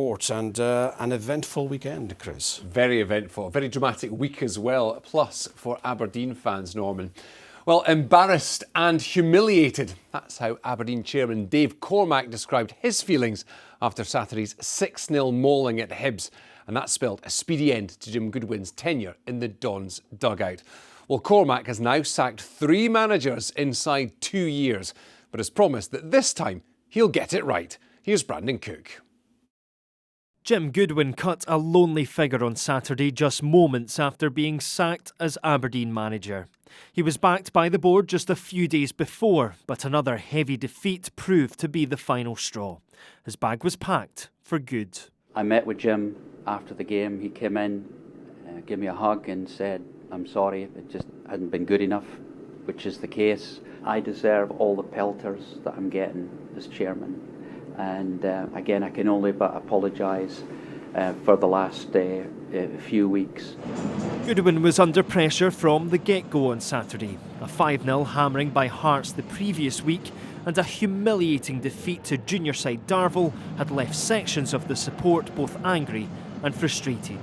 And an eventful weekend, Chris. Very eventful, very dramatic week as well, plus for Aberdeen fans, Norman. Well, embarrassed and humiliated. That's how Aberdeen chairman Dave Cormack described his feelings after Saturday's 6-0 mauling at Hibs. And that spelled a speedy end to Jim Goodwin's tenure in the Dons dugout. Well, Cormack has now sacked 3 managers inside 2 years, but has promised that this time he'll get it right. Here's Brandon Cook. Jim Goodwin cut a lonely figure on Saturday, just moments after being sacked as Aberdeen manager. He was backed by the board just a few days before, but another heavy defeat proved to be the final straw. His bag was packed for good. I met with Jim after the game. He came in, gave me a hug and said, "I'm sorry, it just hadn't been good enough," which is the case. I deserve all the pelters that I'm getting as chairman. And again, I can only but apologise for the last few weeks. Goodwin was under pressure from the get-go on Saturday. A 5-0 hammering by Hearts the previous week and a humiliating defeat to junior side Darvel had left sections of the support both angry and frustrated.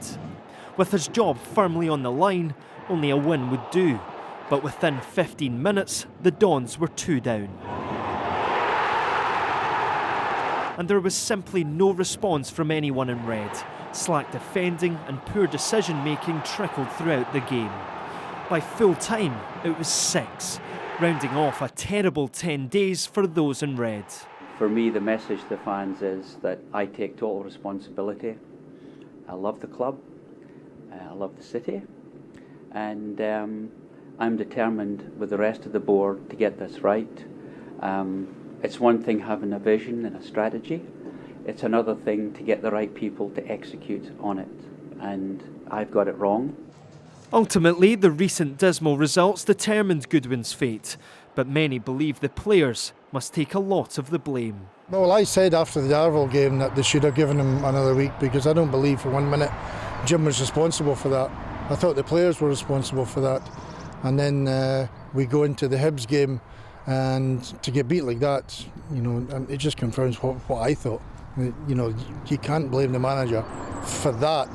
With his job firmly on the line, only a win would do. But within 15 minutes, the Dons were 2 down. And there was simply no response from anyone in red. Slack defending and poor decision-making trickled throughout the game. By full time, it was 6, rounding off a terrible 10 days for those in red. For me, the message to fans is that I take total responsibility. I love the club, I love the city, and I'm determined with the rest of the board to get this right. It's one thing having a vision and a strategy. It's another thing to get the right people to execute on it. And I've got it wrong. Ultimately, the recent dismal results determined Goodwin's fate. But many believe the players must take a lot of the blame. Well, I said after the Darvel game that they should have given him another week because I don't believe for 1 minute Jim was responsible for that. I thought the players were responsible for that. And then we go into the Hibs game. And to get beat like that, and it just confirms what I thought. You can't blame the manager for that,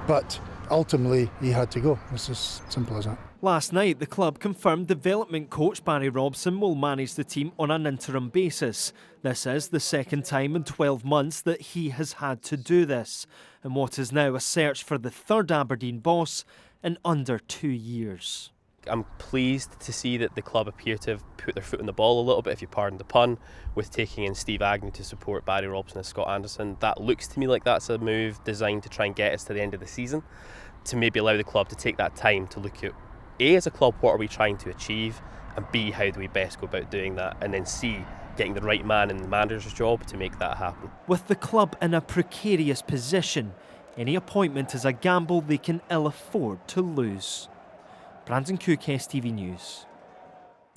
but ultimately he had to go. It's as simple as that. Last night, the club confirmed development coach Barry Robson will manage the team on an interim basis. This is the second time in 12 months that he has had to do this, in what is now a search for the third Aberdeen boss in under 2 years. I'm pleased to see that the club appear to have put their foot on the ball a little bit, if you pardon the pun, with taking in Steve Agnew to support Barry Robson and Scott Anderson. That looks to me like that's a move designed to try and get us to the end of the season, to maybe allow the club to take that time to look at, A, as a club, what are we trying to achieve, and B, how do we best go about doing that, and then C, getting the right man in the manager's job to make that happen. With the club in a precarious position, any appointment is a gamble they can ill afford to lose. Brandon Cook, STV News.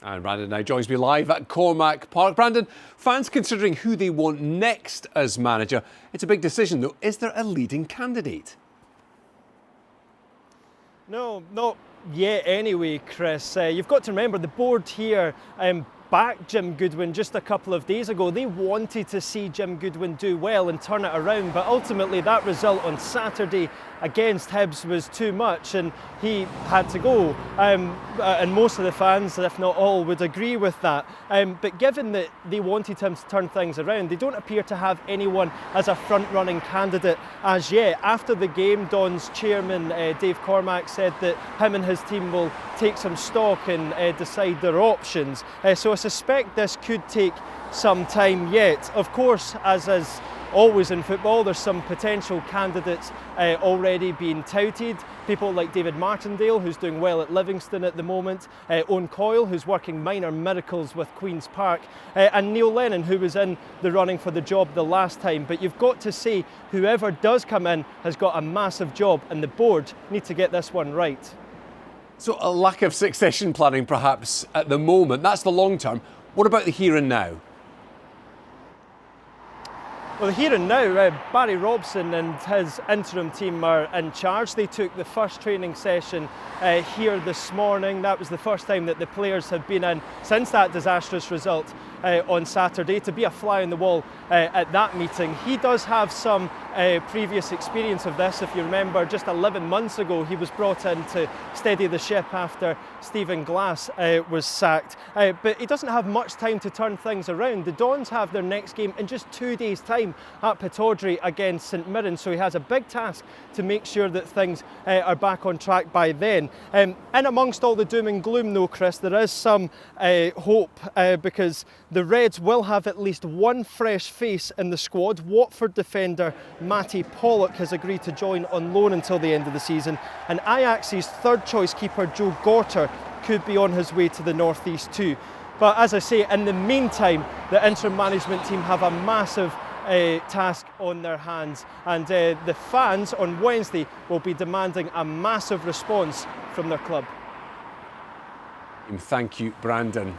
And Brandon now joins me live at Cormack Park. Brandon, fans considering who they want next as manager. It's a big decision though. Is there a leading candidate? No, not yet anyway, Chris. You've got to remember the board here backed Jim Goodwin just a couple of days ago. They wanted to see Jim Goodwin do well and turn it around, but ultimately that result on Saturday against Hibs was too much and he had to go. And most of the fans, if not all, would agree with that. But given that they wanted him to turn things around, they don't appear to have anyone as a front-running candidate as yet. After the game, Don's chairman, Dave Cormack, said that him and his team will take some stock and decide their options. So I suspect this could take some time yet. Of course, as is always in football, there's some potential candidates already being touted. People like David Martindale, who's doing well at Livingston at the moment, Owen Coyle, who's working minor miracles with Queen's Park, and Neil Lennon, who was in the running for the job the last time. But you've got to say, whoever does come in has got a massive job, and the board need to get this one right. So a lack of succession planning perhaps at the moment. That's the long term. What about the here and now? Well, here and now, Barry Robson and his interim team are in charge. They took the first training session here this morning. That was the first time that the players have been in since that disastrous result on Saturday, to be a fly on the wall at that meeting. He does have some previous experience of this. If you remember, just 11 months ago he was brought in to steady the ship after Stephen Glass was sacked. But he doesn't have much time to turn things around. The Dons have their next game in just 2 days' time at Pittodrie against St Mirren, so he has a big task to make sure that things are back on track by then. In amongst all the doom and gloom though, Chris, there is some hope because the Reds will have at least one fresh face in the squad. Watford defender Matty Pollock has agreed to join on loan until the end of the season, and Ajax's third choice keeper Joe Gorter could be on his way to the North East too. But as I say, in the meantime, the interim management team have a massive task on their hands, and the fans on Wednesday will be demanding a massive response from their club. Thank you, Brandon.